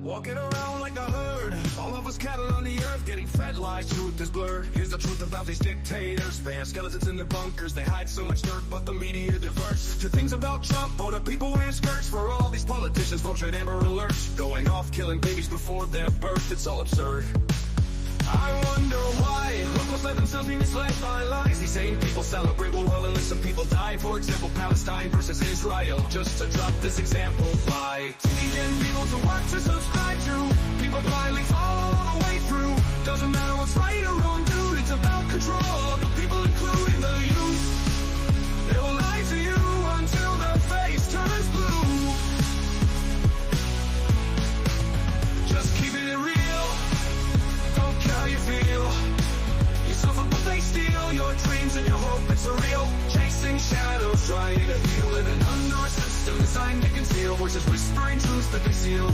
Walking around like a herd, all of us cattle on the earth, getting fed lies, truth is blurred. Here's the truth about these dictators. They have skeletons in their bunkers, they hide so much dirt, but the media diverts to things about Trump or the people wearing skirts. For all these politicians, vote trade Amber Alerts, going off killing babies before their birth. It's all absurd. I wonder why locals let themselves be misled by lies. These same people celebrate while innocent people die. For example, Palestine versus Israel. Just to drop this example, by teaching people to what to subscribe to. People blindly follow all the way through. Doesn't matter what's right or wrong, dude. It's about control of the people, including the youth. They will lie to you until their face turns blue. Just keeping it real. How you feel, you suffer but they steal your dreams and your hope. It's surreal, chasing shadows, trying to heal, living under a system designed to conceal, voices whispering truths that conceal.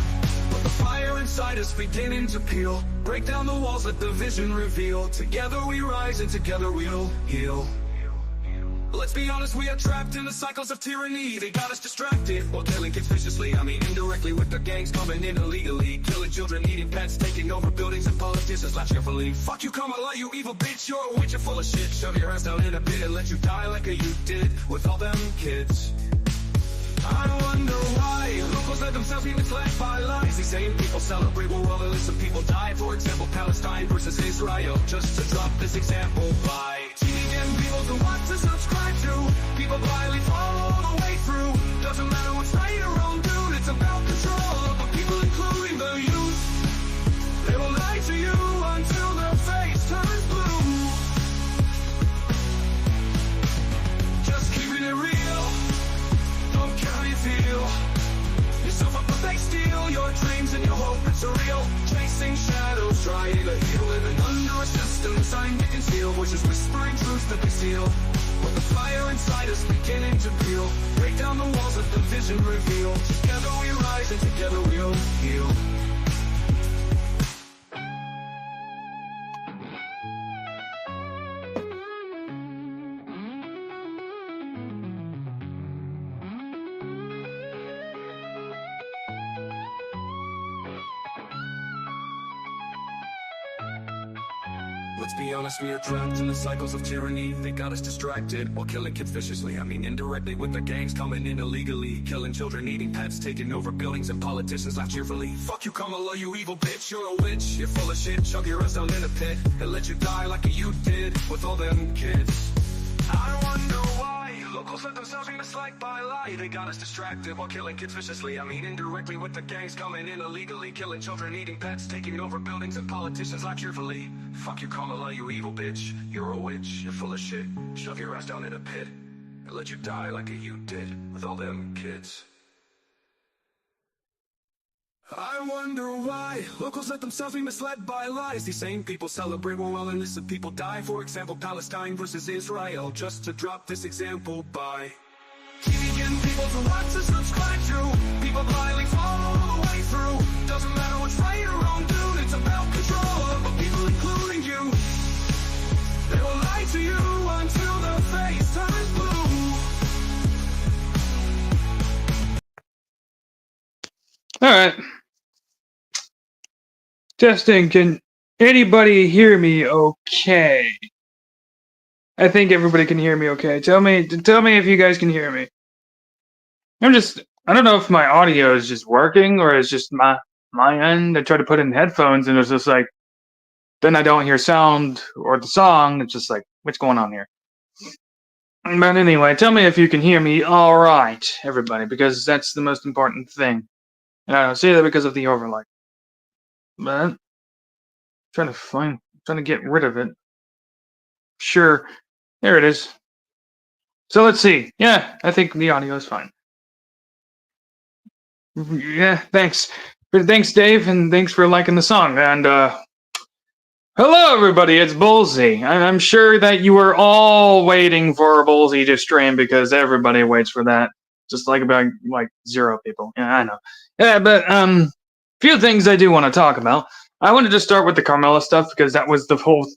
But the fire inside us beginning to peel, break down the walls, let the vision reveal. Together we rise and together we'll heal. Let's be honest, we are trapped in the cycles of tyranny. They got us distracted while killing kids viciously. I mean indirectly with their gangs coming in illegally, killing children, eating pets, taking over buildings, and politicians laugh cheerfully. Fuck you, Karmala, you evil bitch, you're a witch, you're full of shit. Shove your ass down in a pit and let you die like you did with all them kids. I wonder why locals let themselves be misled by lies. These same people celebrate while innocent people die. For example, Palestine versus Israel. Just to drop this example, by teaching people to what to subscribe to. People blindly follow all the way through. Doesn't matter what's right or wrong, dude. It's about control of the people, including the youth. They will lie to you until their face turns blue. Just keeping it real. Don't care how you feel. You suffer but they steal your dreams and your hope. It's surreal, chasing shadows, trying to heal, living under a system designed to conceal, voices whispering truths that conceal. But the fire inside us beginning to peel, break down the walls, let the vision reveal. Together we rise and together we'll heal. Let's be honest, we are trapped in the cycles of tyranny. They got us distracted while killing kids viciously. I mean indirectly with their gangs coming in illegally, killing children, eating pets, taking over buildings, and politicians laugh cheerfully. Fuck you, Karmala, you evil bitch, you're a witch, you're full of shit. Shove your ass down in a pit and let you die like you did with all them kids. I wonder why locals let themselves be misled by lie. They got us distracted while killing kids viciously. I mean indirectly with the gangs coming in illegally, killing children, eating pets, taking over buildings, and politicians laugh cheerfully. Fuck you, Karmala, you evil bitch, you're a witch, you're full of shit. Shove your ass down in a pit and let you die like you did with all them kids. I wonder why locals let themselves be misled by lies. These same people celebrate while innocent people die. For example, Palestine versus Israel. Just to drop this example, by teaching people to what to subscribe to. People blindly follow all the way through. Doesn't matter what's right or wrong, dude. It's about control of the people, including you. They will lie to you until their face turns blue. All right. Testing, can anybody hear me okay? I think everybody can hear me okay. Tell me if you guys can hear me. I don't know if my audio is just working or it's just my end. I tried to put in headphones and it's just like, then I don't hear sound or the song. It's just like, what's going on here? But anyway, tell me if you can hear me all right, everybody, because that's the most important thing. And I don't say that because of the overlay. But trying to get rid of it. Sure, there it is. So let's see. Yeah, I think the audio is fine. Yeah, thanks. Thanks, Dave, and thanks for liking the song. And hello, everybody. It's Bullsy. I'm sure that you were all waiting for Bullsy to stream because everybody waits for that. Just about 0 people. Yeah, I know. Yeah, but few things I do want to talk about. I wanted to start with the Karmala stuff because that was the whole.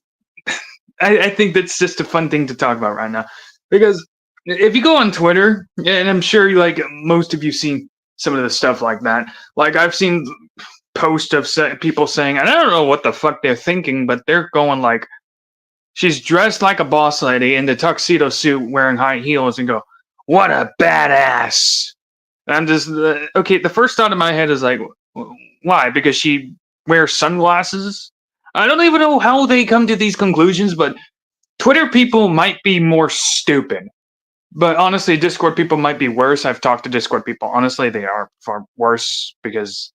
I think that's just a fun thing to talk about right now. Because if you go on Twitter, and I'm sure most of you seen some of the stuff like that. Like I've seen post of people saying, and I don't know what the fuck they're thinking, but they're going like, she's dressed like a boss lady in the tuxedo suit wearing high heels and go, what a badass. And I'm just, okay, the first thought in my head is like, why? Because she wears sunglasses? I don't even know how they come to these conclusions, but Twitter people might be more stupid. But honestly, Discord people might be worse. I've talked to Discord people. Honestly, they are far worse because,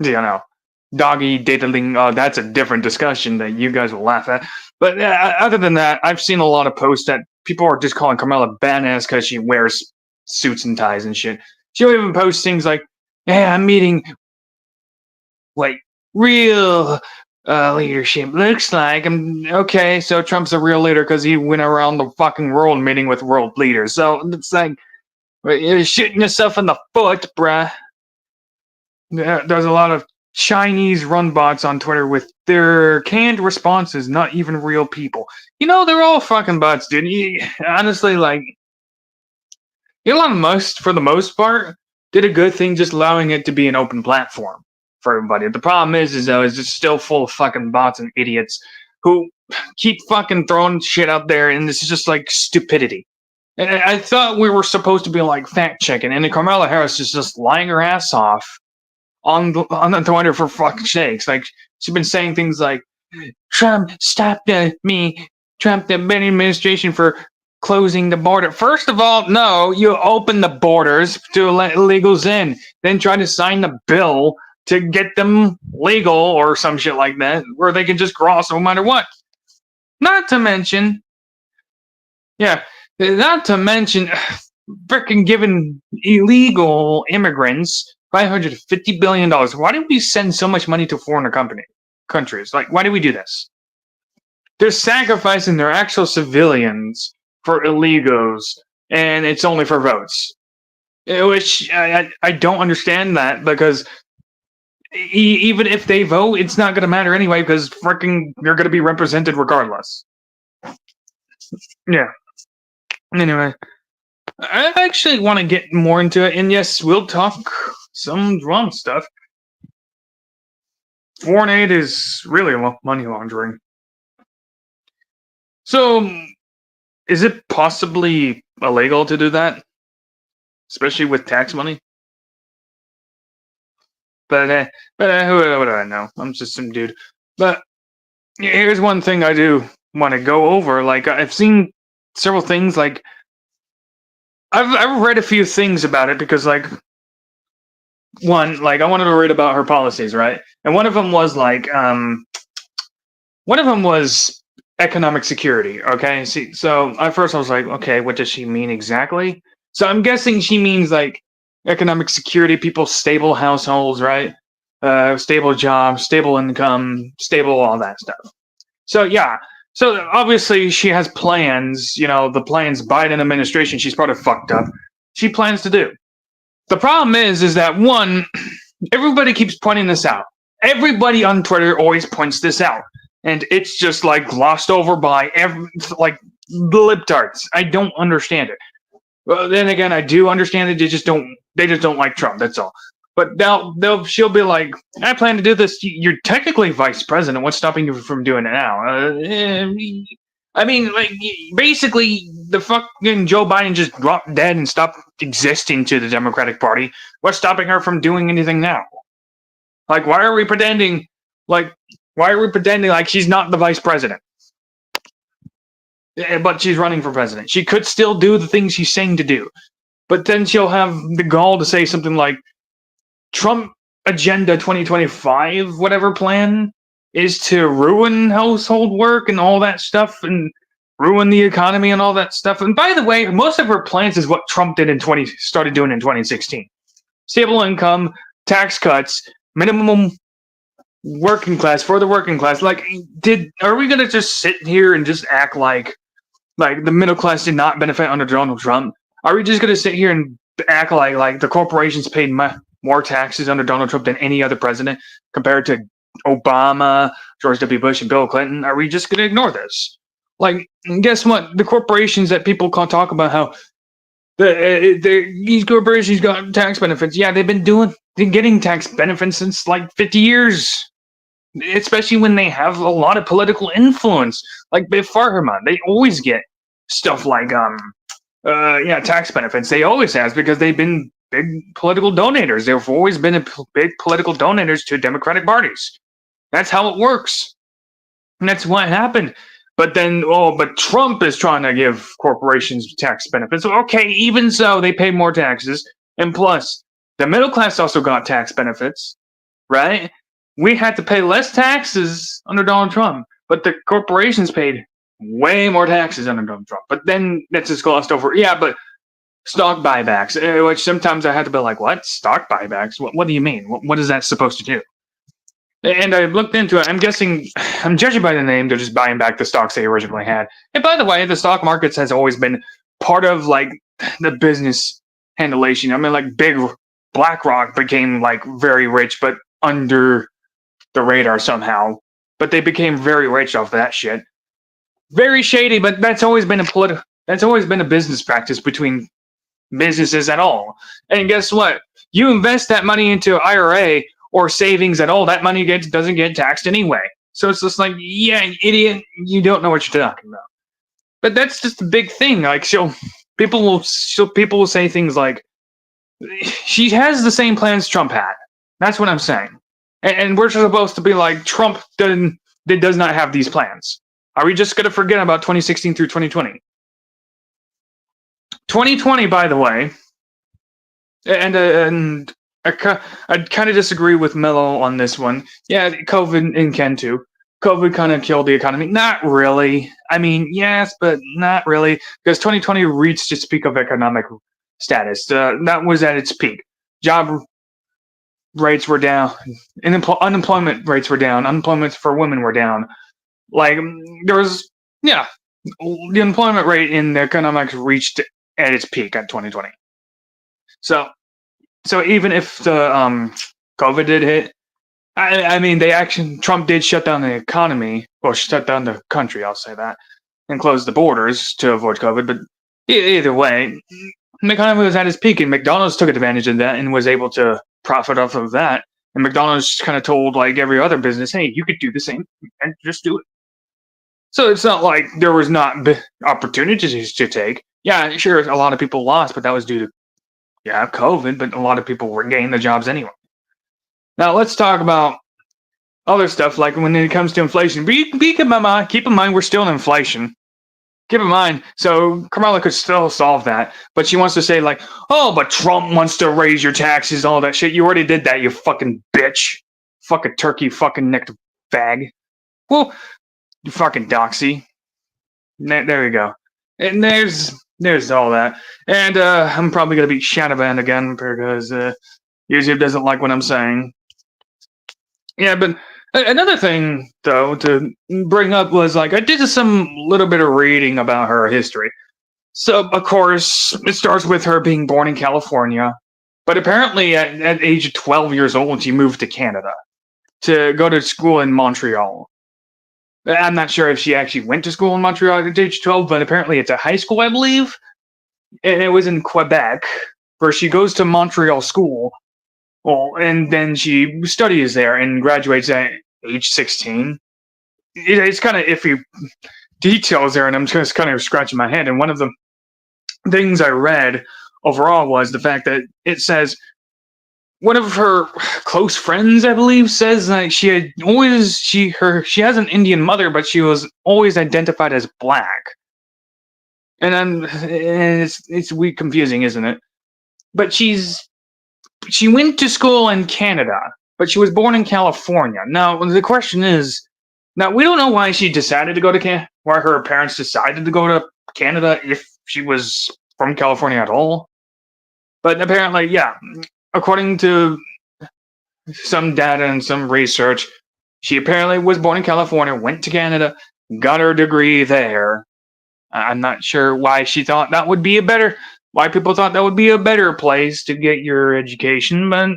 you know, doggy diddling, that's a different discussion that you guys will laugh at. But other than that, I've seen a lot of posts that people are just calling Karmala badass because she wears suits and ties and shit. She'll even post things like, hey, I'm meeting what real leadership looks like. I'm okay, so Trump's a real leader because he went around the fucking world meeting with world leaders. So it's like, you're shooting yourself in the foot, bruh. There's a lot of Chinese run bots on Twitter with their canned responses, not even real people. You know, they're all fucking bots, dude. Honestly, like, Elon Musk, for the most part, did a good thing just allowing it to be an open platform for everybody. The problem is though, is it's still full of fucking bots and idiots who keep fucking throwing shit out there, and this is just like stupidity. And I thought we were supposed to be like fact checking, and then Karmala Harris is just lying her ass off on the Twitter for fucking sakes. Like, she's been saying things like, Trump stopped the Biden administration for closing the border. First of all, no, you open the borders to let illegals in, then try to sign the bill to get them legal or some shit like that, where they can just cross no matter what. Not to mention, freaking giving illegal immigrants $550 billion. Why do we send so much money to foreign countries? Like, why do we do this? They're sacrificing their actual civilians for illegals, and it's only for votes. Which I don't understand that, because even if they vote, it's not going to matter anyway, because freaking they're going to be represented regardless. Yeah. Anyway, I actually want to get more into it, and yes, we'll talk some wrong stuff. Foreign aid is really money laundering. So, is it possibly illegal to do that? Especially with tax money? But who do I know? I'm just some dude. But here's one thing I do want to go over. Like, I've seen several things. Like, I've read a few things about it because, like, one, like, I wanted to read about her policies, right? And one of them was like, economic security. Okay, see, so at first I was like, okay, what does she mean exactly? So I'm guessing she means like economic security, people's stable households, right? Stable jobs, stable income, stable all that stuff. So yeah, so obviously she has plans. You know, the plans Biden administration she's probably fucked up. She plans to do. The problem is that one, everybody keeps pointing this out. Everybody on Twitter always points this out, and it's just like glossed over by the libtards. I don't understand it. Well, then again, I do understand it. They just don't like Trump. That's all. But she'll be like, I plan to do this. You're technically vice president. What's stopping you from doing it now? I mean, like, basically, the fucking Joe Biden just dropped dead and stopped existing to the Democratic Party. What's stopping her from doing anything now? Like, why are we pretending like she's not the vice president? But she's running for president. She could still do the things she's saying to do. But then she'll have the gall to say something like, Trump Agenda 2025, whatever plan, is to ruin household work and all that stuff, and ruin the economy and all that stuff. And by the way, most of her plans is what Trump started doing in 2016. Stable income, tax cuts, minimum working class for the working class. Like, are we gonna just sit here and just act like the middle class did not benefit under Donald Trump? Are we just gonna sit here and act like the corporations paid more taxes under Donald Trump than any other president compared to Obama, George W. Bush, and Bill Clinton? Are we just gonna ignore this? Like, guess what? The corporations that people talk about how these corporations got tax benefits. Yeah, they've been doing been getting tax benefits since like 50 years. Especially when they have a lot of political influence, like Biff Farherman. They always get stuff like tax benefits. They always has because they've been big political donators. They've always been big political donators to Democratic parties. That's how it works. And that's what happened. But then, but Trump is trying to give corporations tax benefits. Okay, even so, they pay more taxes. And plus, the middle class also got tax benefits, right? We had to pay less taxes under Donald Trump, but the corporations paid way more taxes under Donald Trump. But then that's just glossed over. Yeah, but stock buybacks, which sometimes I had to be like, what? Stock buybacks? What do you mean? What is that supposed to do? And I looked into it. I'm guessing, I'm judging by the name, they're just buying back the stocks they originally had. And by the way, the stock markets has always been part of like the business handlation. I mean, like big BlackRock became like very rich, but under the radar somehow. But they became very rich off of that shit. Very shady, but that's always been a business practice between businesses at all. And guess what? You invest that money into IRA or savings at all, that money doesn't get taxed anyway. So it's just like, yeah, idiot, you don't know what you're talking about. But that's just a big thing. Like, people will say things like, she has the same plans Trump had. That's what I'm saying. And we're supposed to be like, Trump does not have these plans. Are we just going to forget about 2016 through 2020? 2020, by the way, and I kind of disagree with Mello on this one. Yeah, COVID and Ken too. COVID kind of killed the economy. Not really. I mean, yes, but not really, because 2020 reached its peak of economic status. That was at its peak. Job rates were down. Unemployment rates were down. Unemployment for women were down. Like, there was, yeah, the employment rate in the economics reached at its peak at 2020. So even if the COVID did hit, I mean, Trump did shut down the economy, or shut down the country, I'll say that, and close the borders to avoid COVID. But either way, the economy was at its peak, and McDonald's took advantage of that and was able to profit off of that. And McDonald's kind of told like every other business, hey, you could do the same and just do it. So it's not like there was not opportunities to take. Yeah, sure, a lot of people lost, but that was due to COVID, but a lot of people were gaining the jobs anyway. Now let's talk about other stuff, like when it comes to inflation. Keep in mind, we're still in inflation. Keep in mind, so Karmala could still solve that, but she wants to say like, oh, but Trump wants to raise your taxes, all that shit. You already did that, you fucking bitch. Fucking turkey, fucking necked fag. Well, you fucking doxy. There we go. And there's all that. And I'm probably going to be shadowbanned again because YouTube doesn't like what I'm saying. Yeah, but another thing, though, to bring up was, like, I did some little bit of reading about her history. So, of course, it starts with her being born in California. But apparently, at age 12 years old, she moved to Canada to go to school in Montreal. I'm not sure if she actually went to school in Montreal at age 12, but apparently it's a high school, I believe. And it was in Quebec, where she goes to Montreal school. Well, and then she studies there and graduates at age 16. It's kind of iffy details there, and I'm just kind of scratching my head. And one of the things I read overall was the fact that it says one of her close friends, I believe, says that she has an Indian mother, but she was always identified as black. And it's weird, confusing, isn't it? But she went to school in Canada, but she was born in California. Now the question is, now we don't know why she decided to go to why her parents decided to go to Canada if she was from California at all. But apparently, yeah, according to some data and some research, she apparently was born in California, went to Canada, got her degree there. I'm not sure why she thought that would be why people thought that would be a better place to get your education, but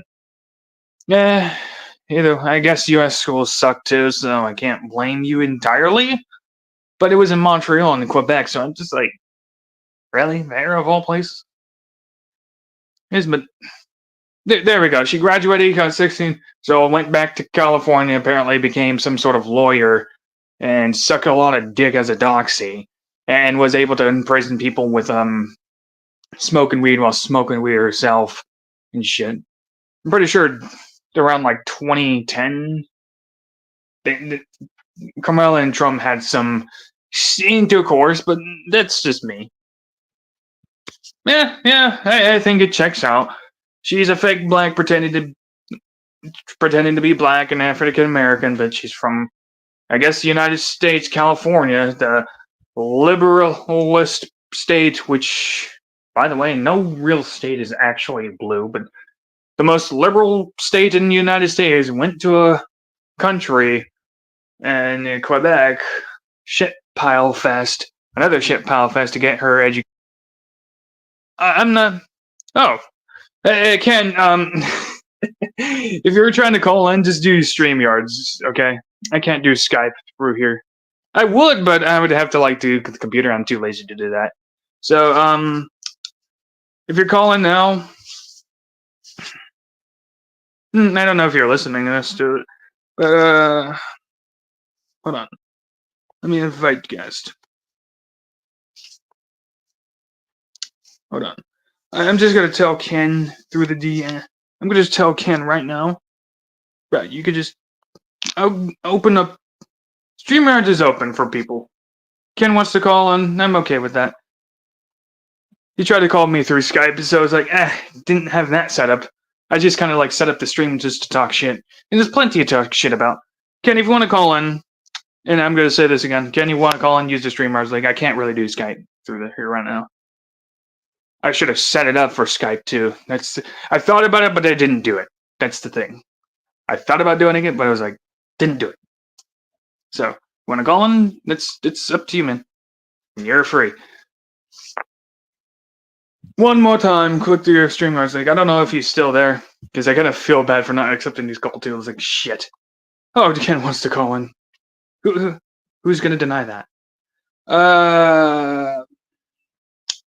I guess U.S. schools suck too, so I can't blame you entirely. But it was in Montreal and Quebec, so I'm just like, really? There of all places? But There we go. She graduated, got 16, so went back to California, apparently became some sort of lawyer, and sucked a lot of dick as a doxy, and was able to imprison people with smoking weed while smoking weed herself and shit. I'm pretty sure around like 2010, Karmala and Trump had some intercourse, but that's just me. Yeah, I think it checks out. She's a fake black pretending to be black and African American, but she's from, I guess, the United States, California, the liberalist state, which, by the way, no real state is actually blue, but the most liberal state in the United States went to a country and Quebec shit pile fest, another shit pile fest to get her education. I'm not. Oh, Ken. If you were trying to call in, just do StreamYards, okay? I can't do Skype through here. I would, but I would have to like do the computer. I'm too lazy to do that. So, if you're calling now, I don't know if you're listening to this, dude. But hold on. Let me invite guest. Hold on. I'm just gonna tell Ken through the DM. I'm gonna just tell Ken right now. Right, you could just open up. StreamYards is open for people. Ken wants to call in. I'm okay with that. He tried to call me through Skype, so I was like, didn't have that set up. I just kind of like set up the stream just to talk shit. And there's plenty to talk shit about. Ken, if you want to call in, and I'm going to say this again, Ken, you want to call in, use the StreamYards link. I can't really do Skype through here right now. I should have set it up for Skype too. I thought about it, but I didn't do it. That's the thing. I thought about doing it, but I was like, didn't do it. So, want to call in? It's up to you, man. You're free. One more time, click through your StreamYards link. I don't know if he's still there, because I kind of feel bad for not accepting these call tools. Like, shit. Oh, Ken wants to call in. Who's going to deny that?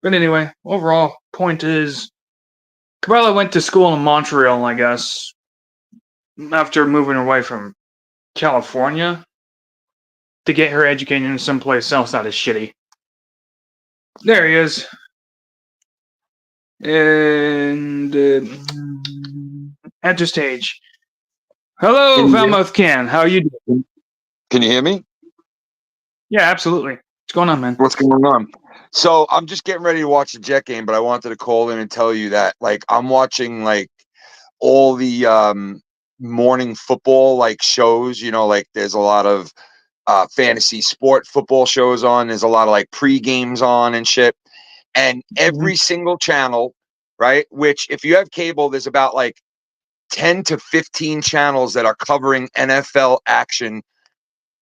But anyway, overall, point is, Karmala went to school in Montreal, I guess, after moving away from California to get her education someplace else that is shitty. There he is. And enter stage. Hello, Falmouth Ken. How are you doing? Can you hear me? Yeah, absolutely. What's going on, man? What's going on? So I'm just getting ready to watch the Jet game, but I wanted to call in and tell you that, like, I'm watching like all the morning football like shows. You know, like there's a lot of fantasy sport football shows on. There's a lot of like pre-games on and shit. And every single channel, right? Which if you have cable, there's about like 10 to 15 channels that are covering NFL action,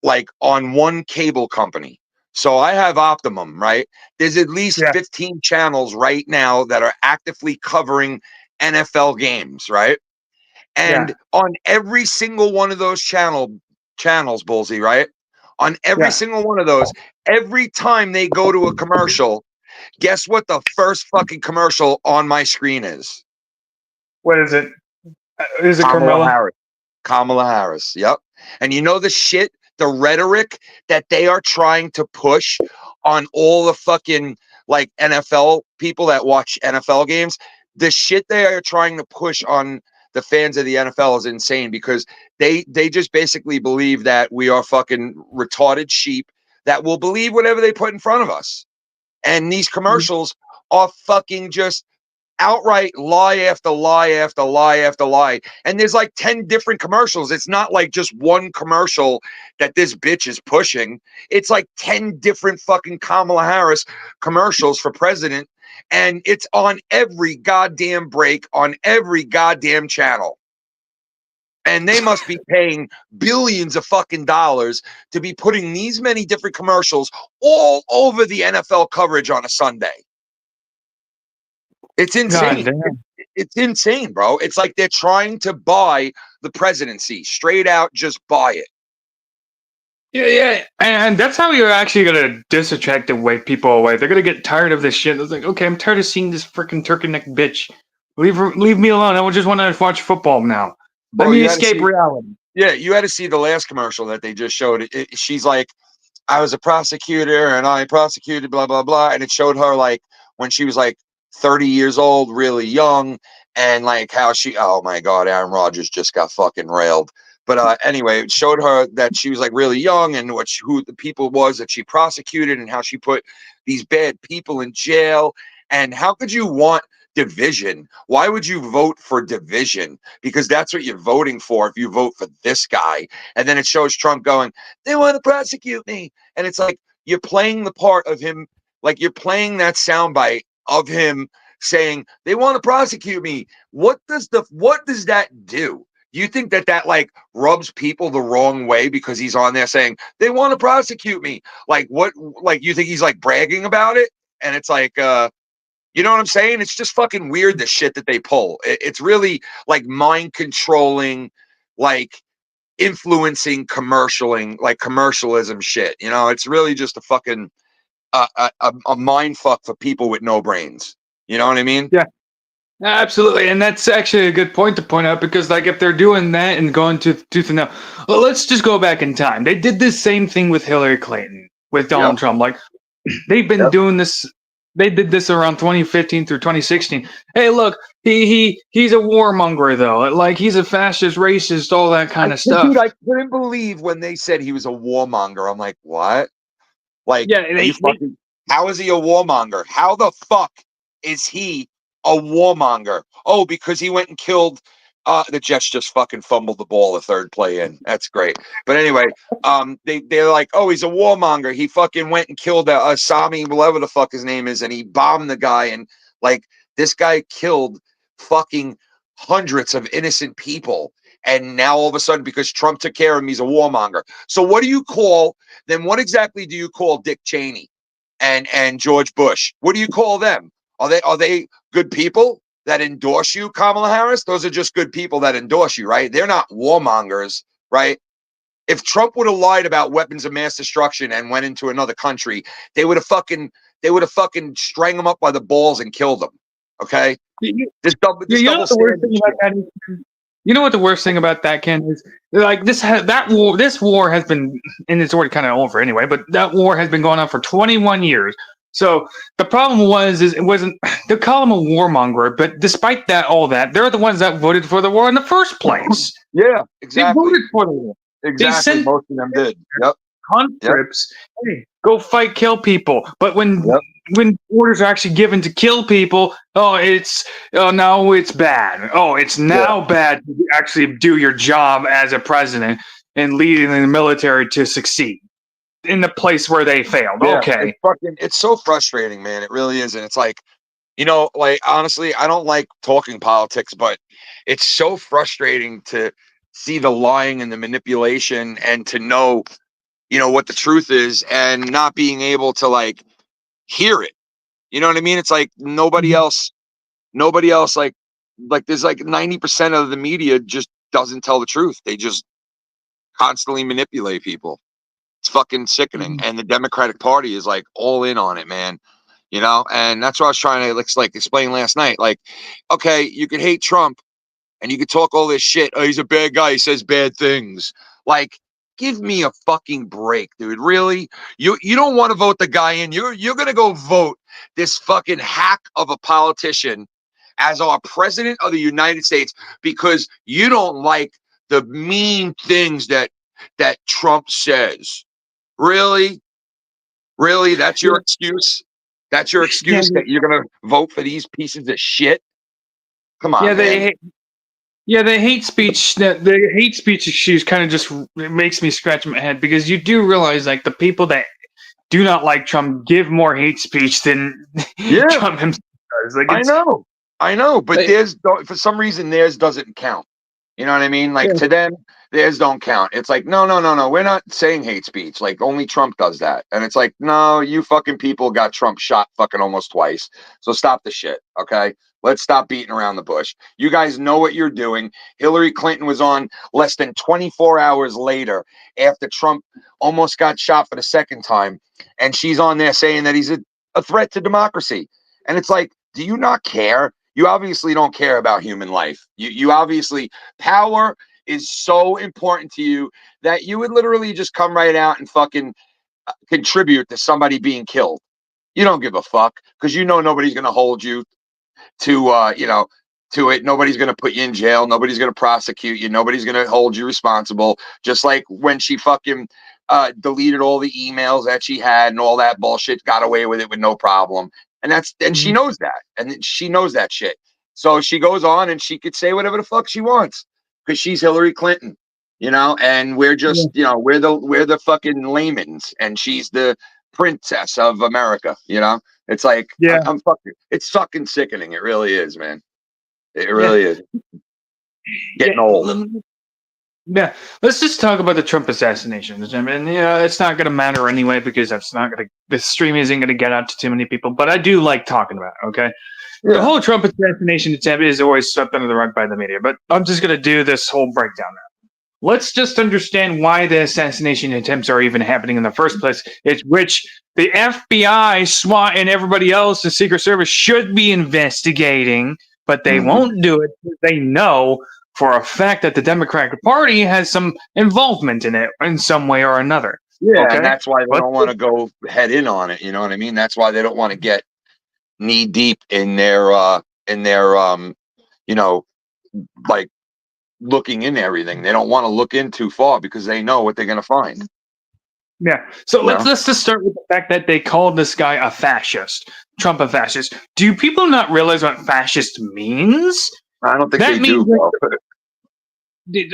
like on one cable company. So I have Optimum, right? There's at least 15 channels right now that are actively covering NFL games, right? And on every single one of those channels, Bullseye, right? On every single one of those, every time they go to a commercial, guess what the first fucking commercial on my screen is? What is it? Is it Kamala Karmala? Harris. Kamala Harris. Yep. And you know the shit, the rhetoric that they are trying to push on all the fucking like NFL people that watch NFL games, the shit they are trying to push on the fans of the NFL is insane, because they just basically believe that we are fucking retarded sheep that will believe whatever they put in front of us. And these commercials are fucking just outright lie after lie after lie after lie. And there's like 10 different commercials. It's not like just one commercial that this bitch is pushing. It's like 10 different fucking Kamala Harris commercials for president. And it's on every goddamn break on every goddamn channel. And they must be paying billions of fucking dollars to be putting these many different commercials all over the NFL coverage on a Sunday. It's insane. It's insane, bro. It's like they're trying to buy the presidency. Straight out, just buy it. Yeah. And that's how you're actually going to disattract people away. They're going to get tired of this shit. It's like, okay, I'm tired of seeing this freaking turkey neck bitch Leave me alone. I just want to watch football now. Let Bro, me you had to escape see. reality. Yeah, you had to see the last commercial that they just showed. She's like, I was a prosecutor and I prosecuted blah blah blah, and it showed her like when she was like 30 years old, really young, and like how she. Oh my God, Aaron Rodgers just got fucking railed. But anyway, it showed her that she was like really young and who the people was that she prosecuted and how she put these bad people in jail. And how could you want division? Why would you vote for division? Because that's what you're voting for if you vote for this guy. And then it shows Trump going, they want to prosecute me. And it's like you're playing the part of him, like you're playing that soundbite of him saying they want to prosecute me. What does that do? You think that like rubs people the wrong way because he's on there saying they want to prosecute me? Like what? Like you think he's like bragging about it? And it's like, you know what I'm saying? It's just fucking weird, the shit that they pull. It's really like mind controlling, like influencing commercialism shit. You know, it's really just a fucking a mind fuck for people with no brains. You know what I mean? Yeah. Absolutely, and that's actually a good point to point out because, like, if they're doing that and going to tooth and nail, well, let's just go back in time. They did this same thing with Hillary Clinton, with Yep. Donald Trump. Like, they've been Yep. doing this. They did this around 2015 through 2016. Hey, look, he's a warmonger though. Like, he's a fascist, racist, all that kind of Dude, stuff. I couldn't believe when they said he was a warmonger. I'm like, what? Like, Yeah, you fucking. How is he a warmonger? How the fuck is he a warmonger? Oh, because he went and killed. The Jets just fucking fumbled the ball the third play in. That's great. But anyway, they're like, oh, he's a warmonger. He fucking went and killed Sami, whatever the fuck his name is, and he bombed the guy. And like, this guy killed fucking hundreds of innocent people. And now all of a sudden, because Trump took care of him, he's a warmonger. So what do you call? Then what exactly do you call Dick Cheney and George Bush? What do you call them? Are they good people that endorse you, Kamala Harris? Those are just good people that endorse you, right? They're not warmongers, right? If Trump would have lied about weapons of mass destruction and went into another country, they would have fucking strung him up by the balls and killed him. Okay? This double standard shit. You know what the worst thing about that, Ken, is like this war has been, and it's already kind of over anyway, but that war has been going on for 21 years. So the problem is it wasn't, they call him a warmonger, but despite that, all that, they're the ones that voted for the war in the first place. Yeah, exactly. They voted for the war. Exactly. They sent most of them did. Yep. Conscripts, hey, go fight, kill people. But when orders are actually given to kill people, now it's bad. Oh, it's now bad to actually do your job as a president and leading the military to succeed in the place where they failed. Yeah, Okay. it's so frustrating, man. It really is. And it's like, like honestly, I don't like talking politics, but it's so frustrating to see the lying and the manipulation and to know, what the truth is and not being able to like hear it. You know what I mean? It's like nobody else, like there's like 90% of the media just doesn't tell the truth. They just constantly manipulate people. It's fucking sickening. And the Democratic Party is like all in on it, man. And that's what I was trying to like explain last night. Like, okay, you could hate Trump and you could talk all this shit. Oh, he's a bad guy. He says bad things. Like, give me a fucking break, dude. Really? You don't want to vote the guy in. You're gonna go vote this fucking hack of a politician as our president of the United States because you don't like the mean things that Trump says. Really? Really? That's your excuse? That's your excuse that you're going to vote for these pieces of shit? Come on, man. The hate speech. The hate speech excuse kind of just makes me scratch my head because you do realize like the people that do not like Trump give more hate speech than Trump himself does. Like, I know, but for some reason theirs doesn't count. You know what I mean? Like to them, theirs don't count. It's like, no. We're not saying hate speech. Like only Trump does that. And it's like, no, you fucking people got Trump shot fucking almost twice. So stop the shit. Okay. Let's stop beating around the bush. You guys know what you're doing. Hillary Clinton was on less than 24 hours later after Trump almost got shot for the second time. And she's on there saying that he's a threat to democracy. And it's like, do you not care? you obviously don't care about human life. You obviously, power is so important to you that you would literally just come right out and fucking contribute to somebody being killed. You don't give a fuck because you know nobody's going to hold you to to it. Nobody's going to put you in jail. Nobody's going to prosecute you. Nobody's going to hold you responsible. Just like when she fucking deleted all the emails that she had and all that bullshit, got away with it with no problem. And she knows that, and she knows that shit. So she goes on and she could say whatever the fuck she wants because she's Hillary Clinton, and we're just, we're the fucking laymen's, and she's the princess of America. It's like, Yeah. I'm fucking, it's fucking sickening. It really is, man. It really is. Getting old. Yeah, let's just talk about the Trump assassination. I mean, it's not going to matter anyway because the stream isn't going to get out to too many people. But I do like talking about it, okay? Yeah. The whole Trump assassination attempt is always swept under the rug by the media. But I'm just going to do this whole breakdown now. Let's just understand why the assassination attempts are even happening in the first place. It's which the FBI, SWAT, and everybody else, the Secret Service, should be investigating, but they won't do it because they know for a fact that the Democratic Party has some involvement in it in some way or another. Yeah, okay? and that's why they don't want to go head in on it. You know what I mean? That's why they don't want to get knee deep in their like looking in everything. They don't want to look in too far because they know what they're going to find. Yeah. So let's just start with the fact that they called this guy a fascist, Trump a fascist. Do people not realize what fascist means? I don't think they do.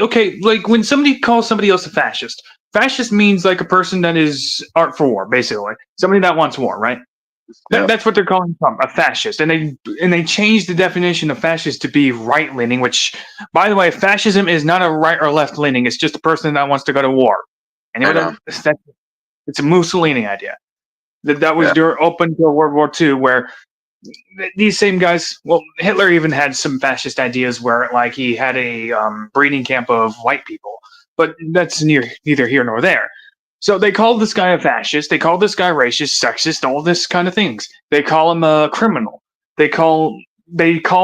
Okay, like when somebody calls somebody else a fascist, fascist means like a person that is art for war, basically. Somebody that wants war, right? That's what they're calling Trump, a fascist. And they changed the definition of fascist to be right-leaning, which, by the way, fascism is not a right or left-leaning. It's just a person that wants to go to war. It's a Mussolini idea. That was open to World War II, where these same guys, well, Hitler even had some fascist ideas where, like, he had a breeding camp of white people. But that's neither here nor there. So they called this guy a fascist. They called this guy racist, sexist, all this kind of things. They call him a criminal. They call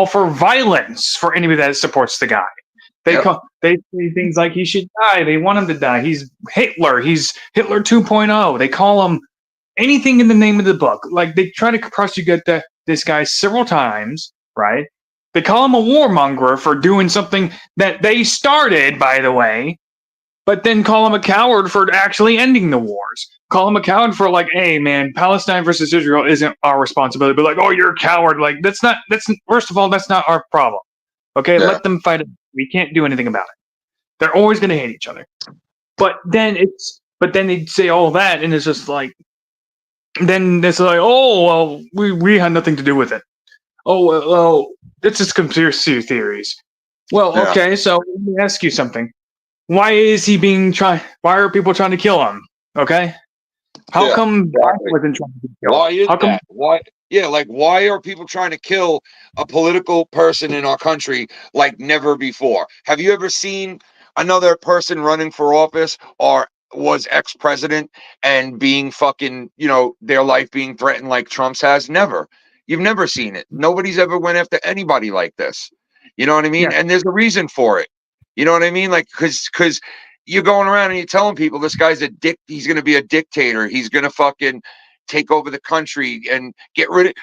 for violence for anybody that supports the guy. They say things like he should die. They want him to die. He's Hitler. He's Hitler 2.0. They call him anything in the name of the book. Like, they try to prosecute this guy several times, right? They call him a warmonger for doing something that they started, by the way, but then call him a coward for actually ending the wars. Call him a coward for, like, hey, man, Palestine versus Israel isn't our responsibility. But, like, oh, you're a coward. Like, first of all, that's not our problem. Okay, let them fight it. We can't do anything about it. They're always going to hate each other. But then they say all that, and it's just like, then it's like, oh, well, we had nothing to do with it. Oh, well, it's just conspiracy theories. Well, okay, so let me ask you something. Why are people trying to kill him? Okay? How come Biden wasn't trying to kill him? Why is that? Why are people trying to kill a political person in our country like never before? Have you ever seen another person running for office or was ex-president and being fucking, their life being threatened like Trump's has? Never. You've never seen it. Nobody's ever went after anybody like this. You know what I mean? Yeah. And there's a reason for it. You know what I mean? Like, because you're going around and you're telling people this guy's he's going to be a dictator. He's going to fucking take over the country and get rid of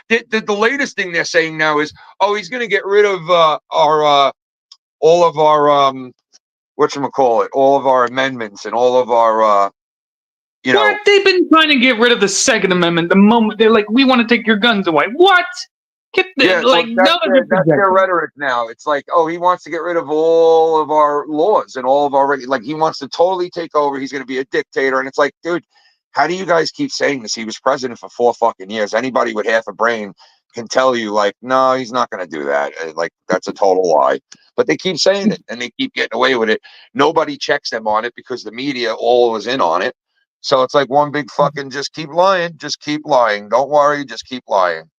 the latest thing they're saying now is, oh, he's going to get rid of all of our whatchamacallit, all of our amendments and all of our What? They've been trying to get rid of the Second Amendment the moment they're like, we want to take your guns away. What? That's their rhetoric now. It's like, oh, he wants to get rid of all of our laws and all of our he wants to totally take over. He's going to be a dictator. And it's like, dude, how do you guys keep saying this? He was president for 4 fucking years. Anybody with half a brain can tell you, like, no, he's not going to do that. Like, that's a total lie. But they keep saying it and they keep getting away with it. Nobody checks them on it because the media all is in on it. So it's like one big fucking just keep lying. Just keep lying. Don't worry. Just keep lying.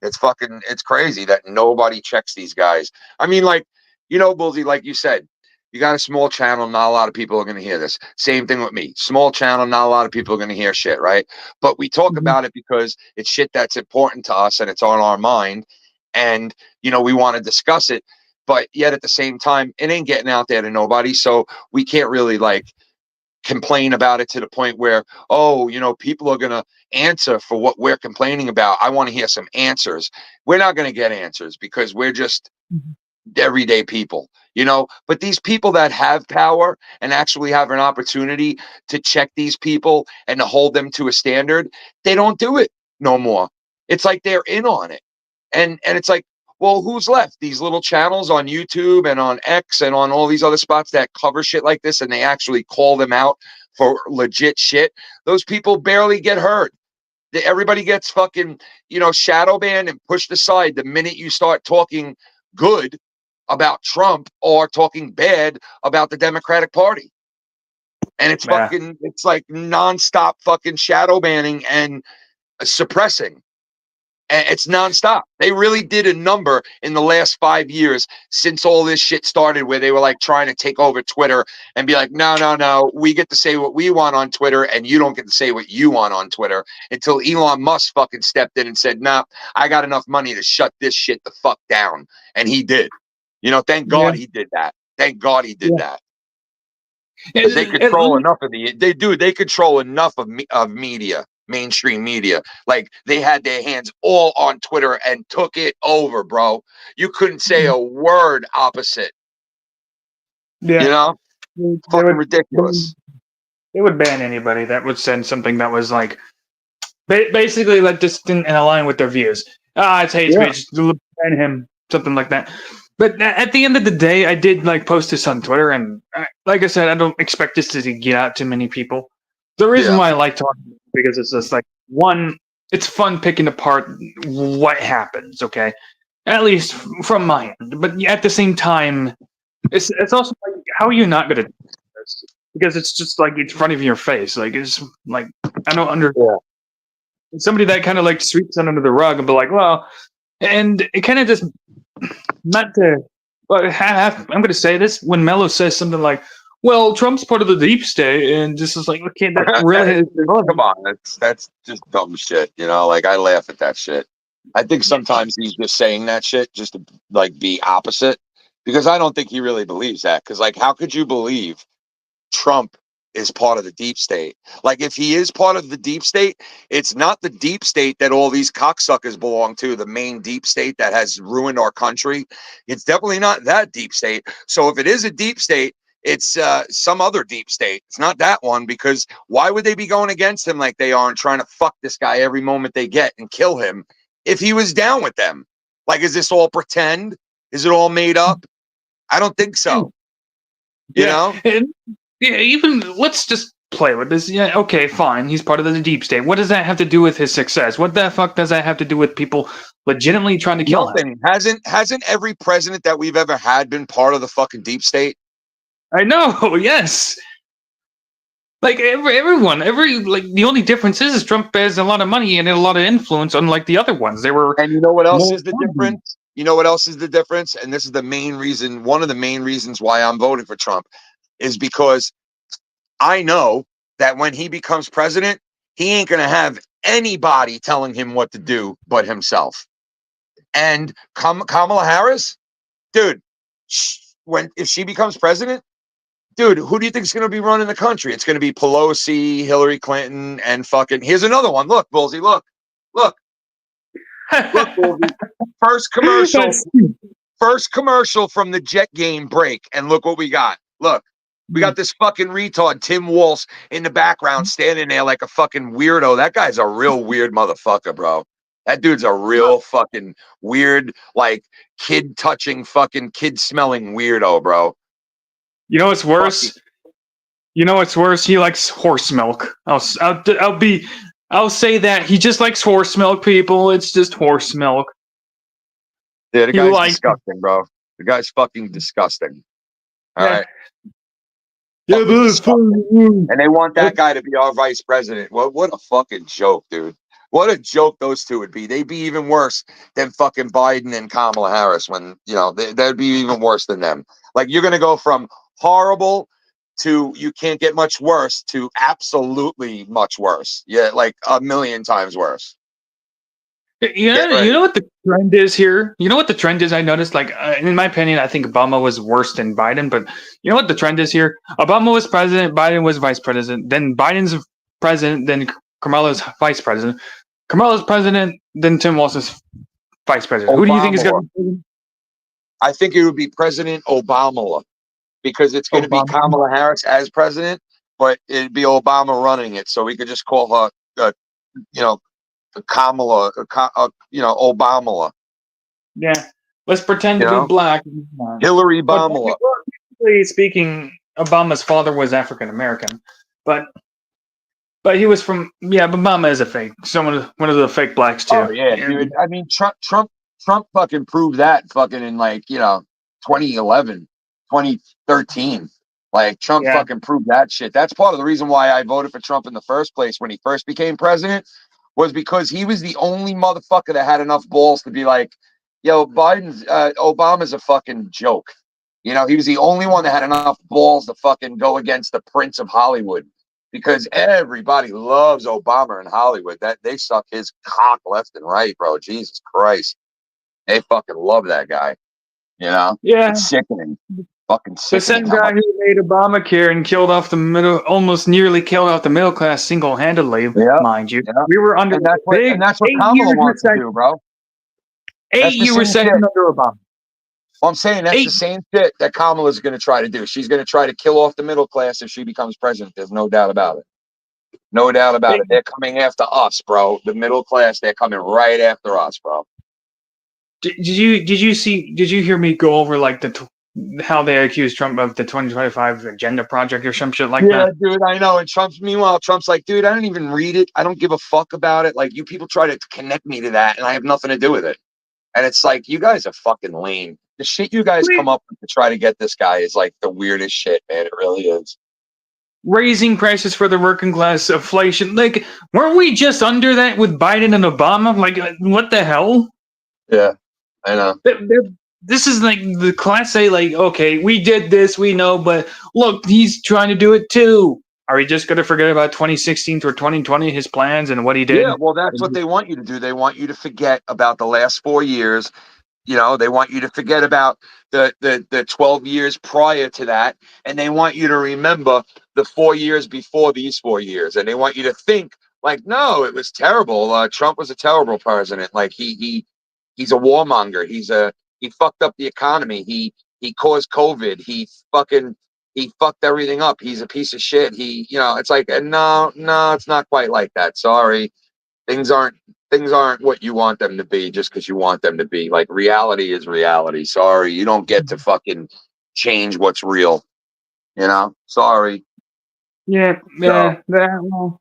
It's crazy that nobody checks these guys. I mean, like, Bullsy, like you said, you got a small channel. Not a lot of people are going to hear this. Same thing with me. Small channel. Not a lot of people are going to hear shit, right? But we talk about it because it's shit that's important to us and it's on our mind. and we want to discuss it, but yet at the same time, it ain't getting out there to nobody. So we can't really like complain about it to the point where, oh, people are going to answer for what we're complaining about. I want to hear some answers. We're not going to get answers because we're just everyday people, but these people that have power and actually have an opportunity to check these people and to hold them to a standard, they don't do it no more. It's like they're in on it. And it's like, well, who's left? These little channels on YouTube and on X and on all these other spots that cover shit like this, and they actually call them out for legit shit. Those people barely get heard. Everybody gets fucking, shadow banned and pushed aside the minute you start talking good about Trump or talking bad about the Democratic Party. And it's fucking, it's like nonstop fucking shadow banning and suppressing. And it's nonstop. They really did a number in the last 5 years since all this shit started, where they were like trying to take over Twitter and be like, no, we get to say what we want on Twitter and you don't get to say what you want on Twitter, until Elon Musk fucking stepped in and said, nah, I got enough money to shut this shit the fuck down. And he did. Thank God he did that. Thank God he did that. Because they control enough of they control enough of media. Mainstream media. Like, they had their hands all on Twitter and took it over, bro. You couldn't say a word opposite. Fucking ridiculous. They would ban anybody that would send something that was like basically like just in line with their views. It's hate speech. Ban him, something like that. But at the end of the day, I did like post this on Twitter, and like I said, I don't expect this to get out to many people. The reason why I like talking, because it's just like, one, it's fun picking apart what happens, okay? At least from my end. But at the same time, it's also like, how are you not going to do this? Because it's just like in front of your face. Like, it's like, I don't understand. Somebody that kind of like sweeps it under the rug and be like, well, and it kind of just, not to, but I'm going to say this, when Mello says something like, well, Trump's part of the deep state, and this is like, okay, that really come on, that's just dumb shit, like, I laugh at that shit. I think sometimes he's just saying that shit just to like be opposite, because I don't think he really believes that. Because like, how could you believe Trump is part of the deep state? Like, if he is part of the deep state, it's not the deep state that all these cocksuckers belong to, the main deep state that has ruined our country. It's definitely not that deep state. So if it is a deep state, it's some other deep state. It's not that one, because why would they be going against him like they are and trying to fuck this guy every moment they get and kill him if he was down with them? Like, is this all pretend? Is it all made up? I don't think so. You know? And, even let's just play with this. Yeah, okay, fine. He's part of the deep state. What does that have to do with his success? What the fuck does that have to do with people legitimately trying to kill him? Hasn't every president that we've ever had been part of the fucking deep state? I know, yes. Like everyone, like the only difference is Trump has a lot of money and a lot of influence, unlike the other ones. They were, and you know what else is the difference? You know what else is the difference? And this is the main reason, one of the main reasons why I'm voting for Trump, is because I know that when he becomes president, he ain't gonna have anybody telling him what to do but himself. And Kamala Harris, dude, if she becomes president, dude, who do you think is going to be running the country? It's going to be Pelosi, Hillary Clinton, and fucking. Here's another one. Look, Bullsy, look, Bullsy. First commercial from the Jet game break, and look what we got. Look, we got this fucking retard Tim Walsh in the background, standing there like a fucking weirdo. That guy's a real weird motherfucker, bro. That dude's a real fucking weird, like kid touching, fucking kid smelling weirdo, bro. You know what's worse? You know what's worse? He likes horse milk. I'll say that he just likes horse milk, people. It's just horse milk. Yeah, the guy's disgusting, bro. The guy's fucking disgusting. All right. Yeah, and they want that guy to be our vice president. What a fucking joke, dude. What a joke those two would be. They'd be even worse than fucking Biden and Kamala Harris. When, they'd be even worse than them. Like, you're going to go from horrible to you can't get much worse to absolutely much worse. Yeah, like a million times worse. Get You ready. know what the trend is here. You know what the trend is. I noticed, like, in my opinion, I think Obama was worse than Biden. But you know what the trend is here. Obama was president. Biden was vice president. Then Biden's president. Then Kamala's vice president. Kamala's president. Then Tim Walz is vice president. Who do you think is going Obama. to be I think it would be President Obama because it's going to be Obama? Kamala Harris as president, but it'd be Obama running it. So we could just call her, you know, Kamala, Obama. Yeah. Let's pretend You to be know, black. Hillary But Obama. technically speaking, Obama's father was African American. But he was from, yeah. But Obama is a fake. One of the fake blacks too. Oh yeah, dude. I mean, Trump fucking proved that fucking in 2011, 2013. Like Trump Yeah. fucking proved that shit. That's part of the reason why I voted for Trump in the first place when he first became president was because he was the only motherfucker that had enough balls to be like, yo, Obama's a fucking joke. You know, he was the only one that had enough balls to fucking go against the Prince of Hollywood because everybody loves Obama in Hollywood. That they suck his cock left and right, bro. Jesus Christ. They fucking love that guy. You know? Yeah. It's sickening. Fucking The sickening same how guy much. who made Obamacare and almost nearly killed off the middle class single-handedly, Yeah. mind you. Yeah. We were under And that's a what big Kamala 8 years wants to recession. do, bro. That's the 8 year same recession shit. under Obama. Well, I'm saying that's the same shit that Kamala's going to try to do. She's going to try to kill off the middle class if she becomes president. There's no doubt about it. No doubt about it. They're coming after us, bro. The middle class, they're coming right after us, bro. Did you hear me go over like how they accused Trump of the 2025 agenda project or some shit like Yeah, that? dude, I know. And meanwhile, Trump's like, dude, I don't even read it. I don't give a fuck about it. Like, you people try to connect me to that, and I have nothing to do with it. And it's like, you guys are fucking lame. The shit you guys come up with to try to get this guy is like the weirdest shit, man. It really is. Raising prices for the working class, inflation. Like, weren't we just under that with Biden and Obama? Like, what the hell? Yeah, I know. This is like the class A, like, okay, we did this, we know, but look, he's trying to do it too. Are we just going to forget about 2016 or 2020, his plans and what he did? Yeah, well, that's what they want you to do. They want you to forget about the last 4 years. You know, they want you to forget about the 12 years prior to that, and they want you to remember the 4 years before these 4 years, and they want you to think like, no, it was terrible. Trump was a terrible president. Like he's a warmonger. He fucked up the economy. He caused COVID. He fucked everything up. He's a piece of shit. It's like, no, it's not quite like that. Sorry, things aren't what you want them to be just because you want them to be. Like, reality is reality. Sorry, you don't get to fucking change what's real. Sorry. Yeah, So, well,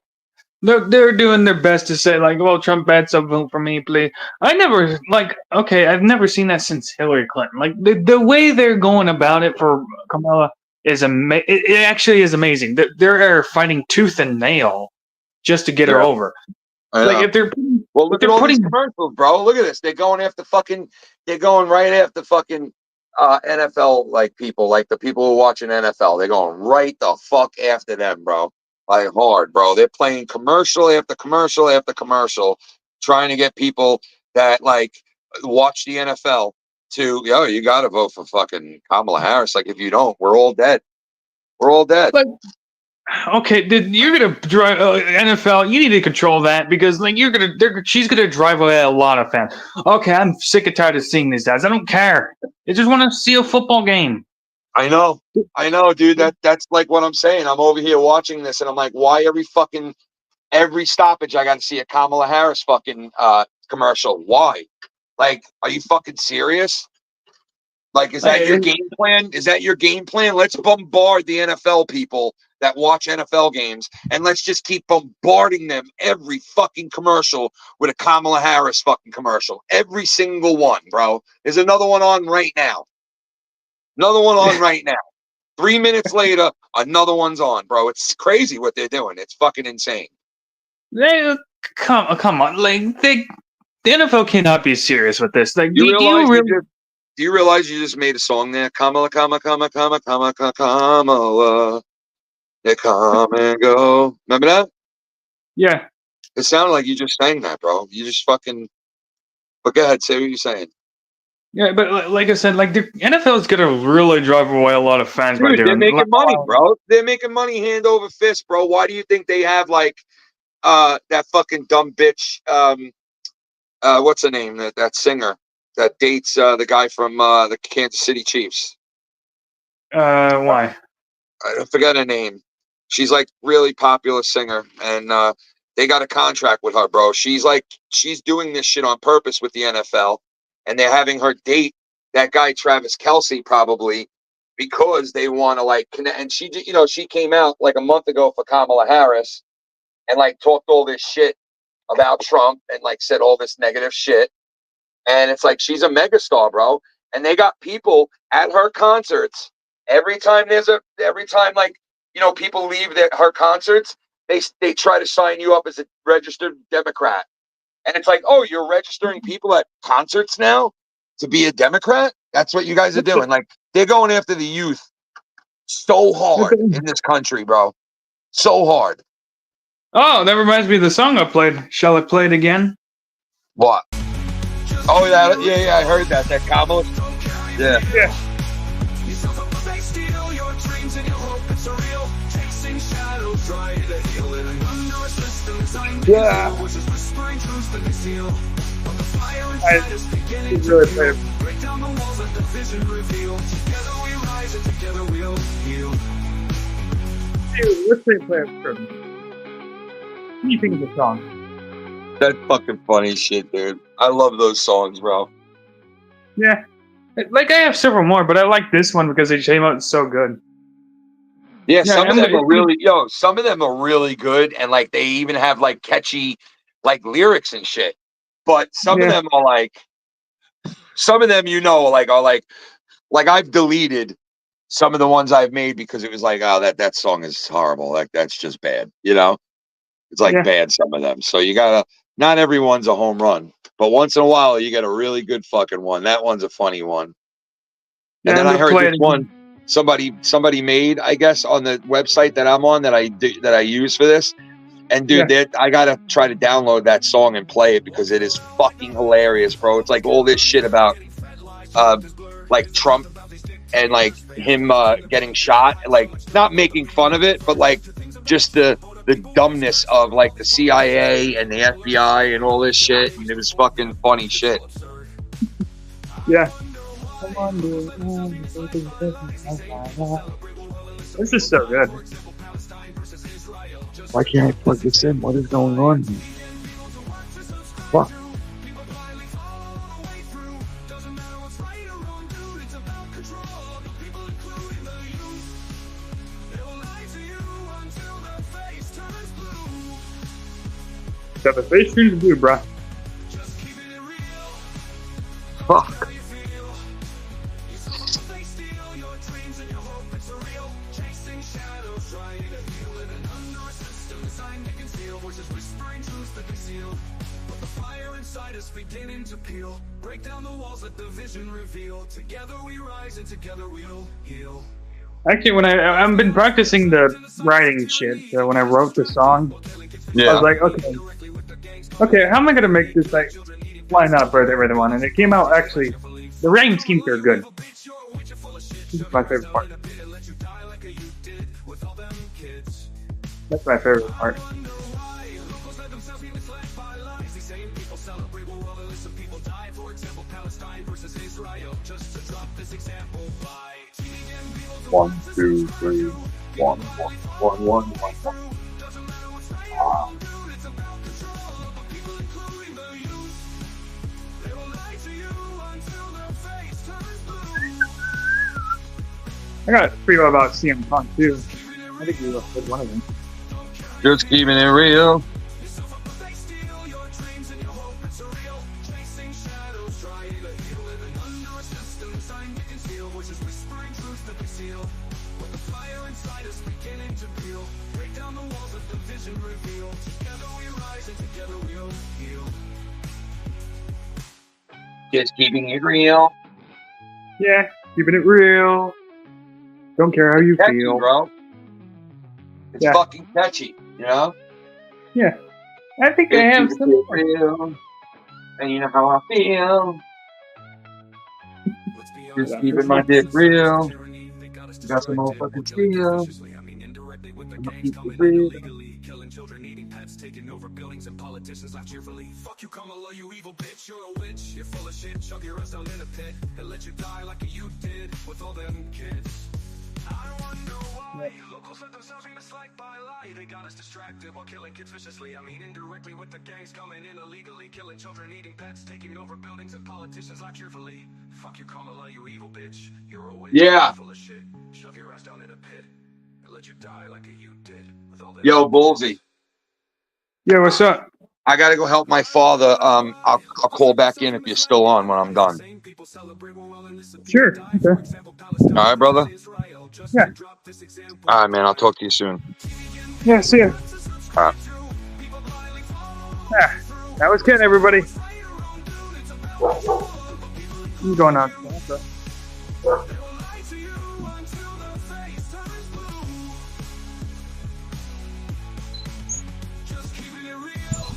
they're doing their best to say like, well, Trump bad, so vote for me, please. I've never seen that since Hillary Clinton. Like the way they're going about it for Kamala is it actually is amazing. They're fighting tooth and nail just to get her yeah, over. I Like know. if they're Well, look at all these commercials, bro. Look at this. They're going right after fucking NFL, like people, like the people who are watching NFL. They're going right the fuck after them, bro. Like hard, bro. They're playing commercial after commercial after commercial, trying to get people that like watch the NFL to, yo, you got to vote for fucking Kamala Harris. Like if you don't, we're all dead. We're all dead. like, okay, you're gonna drive NFL. You need to control that because like she's gonna drive away a lot of fans. Okay, I'm sick and tired of seeing these guys. I don't care. They just want to see a football game. I know, dude. That's like what I'm saying. I'm over here watching this, and I'm like, why every stoppage I got to see a Kamala Harris fucking commercial? Why? Like, are you fucking serious? Like, is that your game plan? Is that your game plan? Let's bombard the NFL people that watch NFL games, and let's just keep bombarding them every fucking commercial with a Kamala Harris fucking commercial. Every single one, bro. There's another one on right now. Another one on right now. 3 minutes later, another one's on, bro. It's crazy what they're doing. It's fucking insane. Come on, like the NFL cannot be serious with this. Like, Do you realize you just made a song there? Kamala, Kamala, Kamala, Kamala, Kamala, Kamala. They come and go. Remember that? Yeah. It sounded like you just sang that, bro. You just fucking But go ahead, say what you're saying. Yeah, but like I said, like the NFL is gonna really drive away a lot of fans by Dude, they're doing. making money, bro. They're making money hand over fist, bro. Why do you think they have like that fucking dumb bitch? What's her name? That singer that dates the guy from the Kansas City Chiefs. Why? I forget her name. She's like really popular singer, and they got a contract with her, bro. She's doing this shit on purpose with the NFL, and they're having her date that guy Travis Kelce probably because they want to like connect. And she, she came out like a month ago for Kamala Harris and like talked all this shit about Trump and like said all this negative shit. And it's like she's a megastar, bro. And they got people at her concerts every time like people leave her concerts, they try to sign you up as a registered Democrat. And it's like, oh, you're registering people at concerts now to be a Democrat? That's what you guys are doing. Like they're going after the youth so hard in this country, bro. So hard. Oh, that reminds me of the song I played. Shall I play it again? What? Oh, yeah, I heard that. That Kamala. Yeah. Yeah. Yeah. I really played it. Dude, let's play it for me. What do you think of the song? That's fucking funny shit, dude. I love those songs, bro. Yeah. Like I have several more, but I like this one because it came out so good. Yeah, some of them are really some of them are really good, and like they even have like catchy like lyrics and shit. But some of them are like like I've deleted some of the ones I've made because it was like, oh, that song is horrible. Like that's just bad, It's like bad, some of them. So you gotta, not everyone's a home run, but once in a while you get a really good fucking one. That one's a funny one. And then I heard this one somebody made, I guess, on the website that I'm on that I use for this. And dude, I gotta try to download that song and play it because it is fucking hilarious, bro. It's like all this shit about like Trump and like him getting shot, like not making fun of it, but like just the dumbness of like the CIA and the FBI and all this shit, and it was fucking funny shit. Yeah. Come on, dude. This is so good. Why can't I plug this in? What is going on here? Fuck. Got the face turns blue, bruh. Fuck. Beginning to peel, break down the walls, let the vision reveal. Together we rise and together we'll heal. Actually, when I've been practicing the writing shit, so when I wrote the song, Yeah. I was like, okay, how am I gonna make this like line up with everyone? And it came out actually. The writing schemes are good. This is my favorite part. That's my favorite part. One, two, three, one, one, one, one, one, one. I got a feel about CM Punk too. I think we looked at one of them. Just keeping it real. Just keeping it real. Yeah, keeping it real. Don't care how you Catchy, feel, bro. It's fucking catchy, Yeah, I think I have some. Real. And you know how I feel. Let's be Just honest, keeping my dick real. Got some motherfucking steel. I mean, indirectly with the I'ma gangs keep it coming in real. illegally, killing children, eating pets, taking over buildings, and politicians laugh cheerfully. Fuck you, Karmala, you evil bitch, you're a witch. You're full of shit, shove your ass down in a pit and let you die like you did with all them kids. I wonder why locals let themselves be misled by lie. They got us distracted while killing kids viciously. I mean, indirectly with the gangs coming in illegally, killing children, eating pets, taking over buildings, and politicians laugh cheerfully. Fuck you, Karmala, you evil bitch. You're a witch. Yeah. You're full of shit. Shove your ass down in a pit and let you die like you did with all them Yo, kids. Bullsy. Yeah, what's up? I gotta go help my father. I'll call back in if you're still on when I'm done. Sure. Okay. All right, brother? Yeah. All right, man. I'll talk to you soon. Yeah, see ya. All right. Yeah, that was good, everybody. What's going on?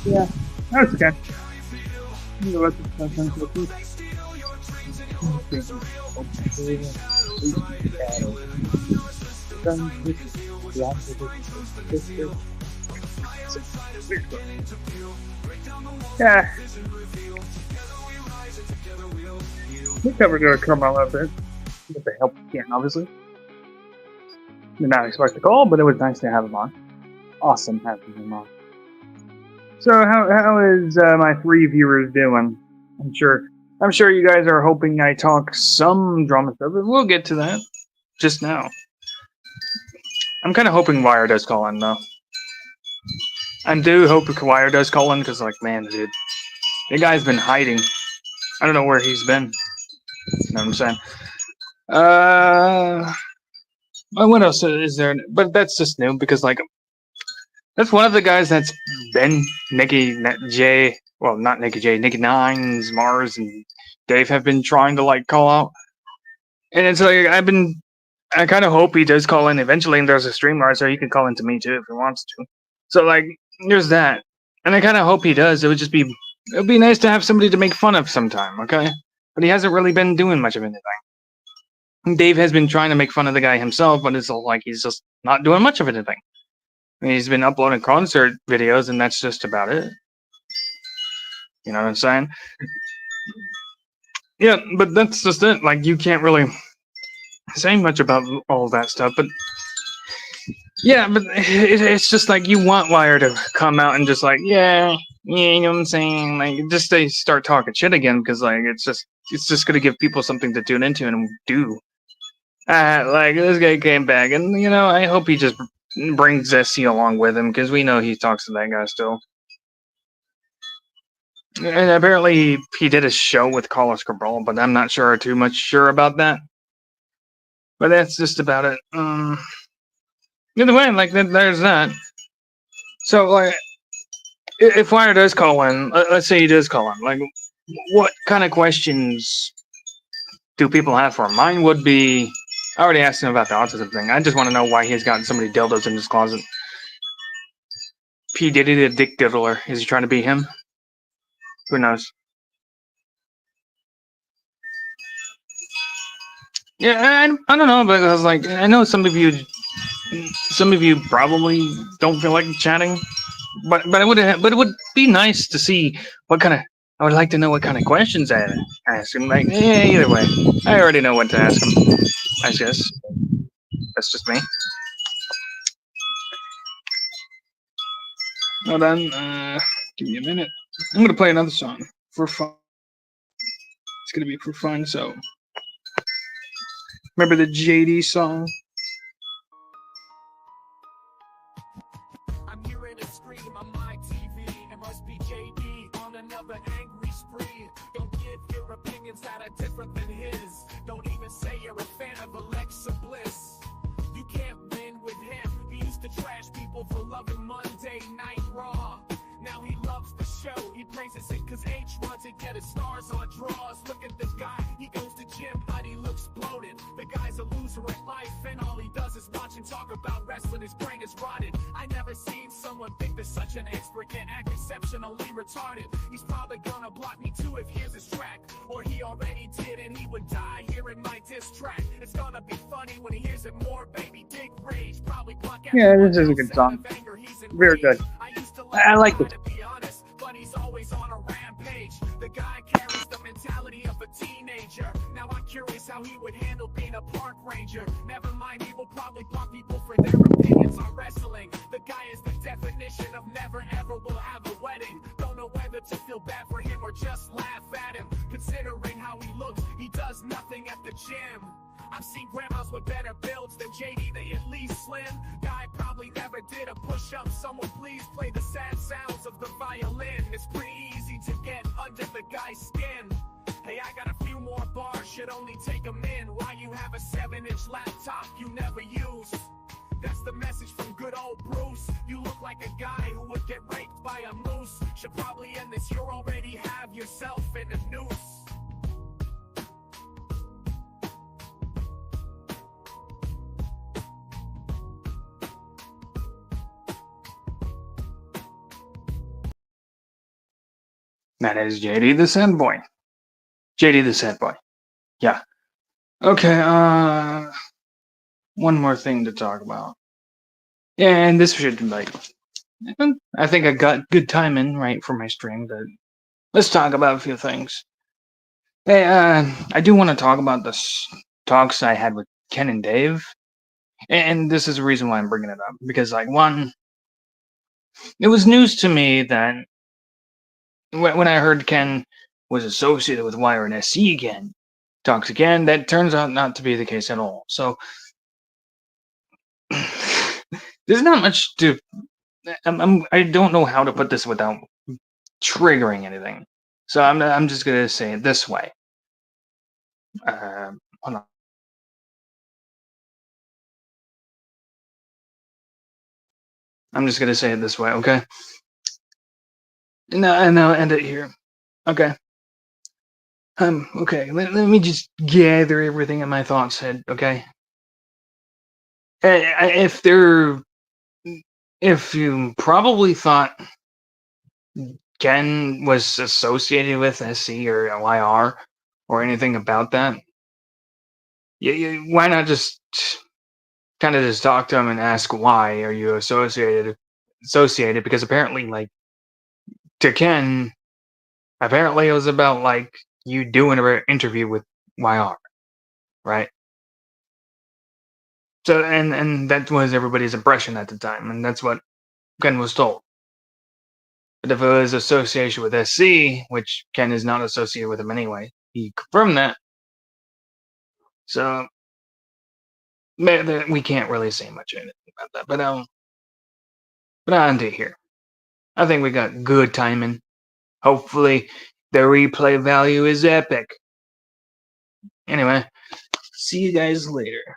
Yeah, that's okay. Yeah. We covered Karmala a bit. With the help we can, obviously. Did not expect the call, but it was nice to have him on. Awesome having him on. So how is my 3 viewers doing? I'm sure you guys are hoping I talk some drama stuff, but we'll get to that just now. I'm kind of hoping Wire does call in, though. I do hope Wire does call in, because, like, man, dude, the guy's been hiding. I don't know where he's been. You know what I'm saying? What else is there? But that's just new, because, like, that's one of the guys that's been Nikki J. Well, not Nikki J. Nikki Nines, Mars, and Dave have been trying to, like, call out. And it's like, I kind of hope he does call in eventually, and there's a streamer, so he can call in to me, too, if he wants to. So, like, there's that. And I kind of hope he does. It would be nice to have somebody to make fun of sometime, okay? But he hasn't really been doing much of anything. Dave has been trying to make fun of the guy himself, but it's like he's just not doing much of anything. I mean, he's been uploading concert videos, and that's just about it. You know what I'm saying? Yeah, but that's just it. Like, you can't really say much about all that stuff, but yeah, but it's just like you want Wire to come out and just like, yeah, you know what I'm saying? Like, just they start talking shit again, because like it's just gonna give people something to tune into and do. Like, this guy came back, and you know, I hope he just brings Zessie along with him, because we know he talks to that guy still. And apparently he did a show with Carlos Cabral, but I'm not too much sure about that. But that's just about it. Either way, like, there's that. So, like, if Wire does call in, let's say he does call in, like, what kind of questions do people have for him? Mine would be, I already asked him about the autism thing. I just want to know why he's got so many dildos in his closet. P. Diddy, the dick diddler. Is he trying to be him? Who knows? Yeah, I don't know, because, like, I know some of you probably don't feel like chatting, but it would be nice to see what kind of. I would like to know what kind of questions I ask him. Like, yeah, either way, I already know what to ask him. I guess that's just me. Hold on, give me a minute. I'm gonna play another song for fun. It's gonna be for fun. So, remember the JD song? I'm hearing a scream on my TV. It must be JD on another angry spree. Don't give your opinions that are different than his. Don't even say you're a fan of Alexa Bliss. You can't win with him. He used to trash people for loving Monday Night Raw. Now he loves the show. He praises it because H wants to get his stars on draws. Look at this guy. He goes to gym, but he looks bloated. The guy's a loser at life, and all he does is watch and talk about wrestling. His brain is rotted. I never seen someone think there's such an expert can act exceptionally retarded. He's probably gonna block me too if here's his track, or he already did and he would die hearing my diss track. It's gonna be funny when he hears it more, baby. Dick rage, probably block Yeah, this is a good song. Very good. I like it. To be honest, but he's always on a rampage. The guy carries the mentality of a teenager. Now I'm curious how he would handle being a park ranger. Never mind, he will probably block people for their opinions on wrestling. The guy is the definition of never ever will have a wedding. Don't know whether to feel bad for him or just laugh at him. Considering how he looks, he does nothing at the gym. I've seen grandmas with better builds than JD, they at least slim. Guy probably never did a push-up. Someone please play the sad sounds of the violin. It's pretty easy to get under the guy's skin. Hey, I got a few more bars, should only take a min. Why you have a 7-inch laptop you never use? That's the message from good old Bruce. You look like a guy who would get raped by a moose. Should probably end this, you already have yourself in a noose. That is JD the Sad Boy. JD the Sad Boy. Yeah. Okay, one more thing to talk about. And this should, like, I think I got good timing, right, for my stream, but let's talk about a few things. Hey, I do want to talk about the talks I had with Ken and Dave. And this is the reason why I'm bringing it up. Because, like, one, it was news to me that when I heard Ken was associated with Wire and SC again, talks again, that turns out not to be the case at all. So there's not much to. I don't know how to put this without triggering anything. So I'm just gonna say it this way. Hold on. I'm just gonna say it this way, okay? And I'll end it here. Okay. Okay, let me just gather everything in my thoughts head, okay? If you probably thought Ken was associated with SC or YR or anything about that, why not just kind of just talk to him and ask why are you associated? Because apparently, like, to Ken, apparently it was about, like, you doing an interview with YR, right? So, and that was everybody's impression at the time, and that's what Ken was told. But if it was association with SC, which Ken is not associated with him anyway, he confirmed that. So, we can't really say much about that. But on to here. I think we got good timing. Hopefully, the replay value is epic. Anyway, see you guys later.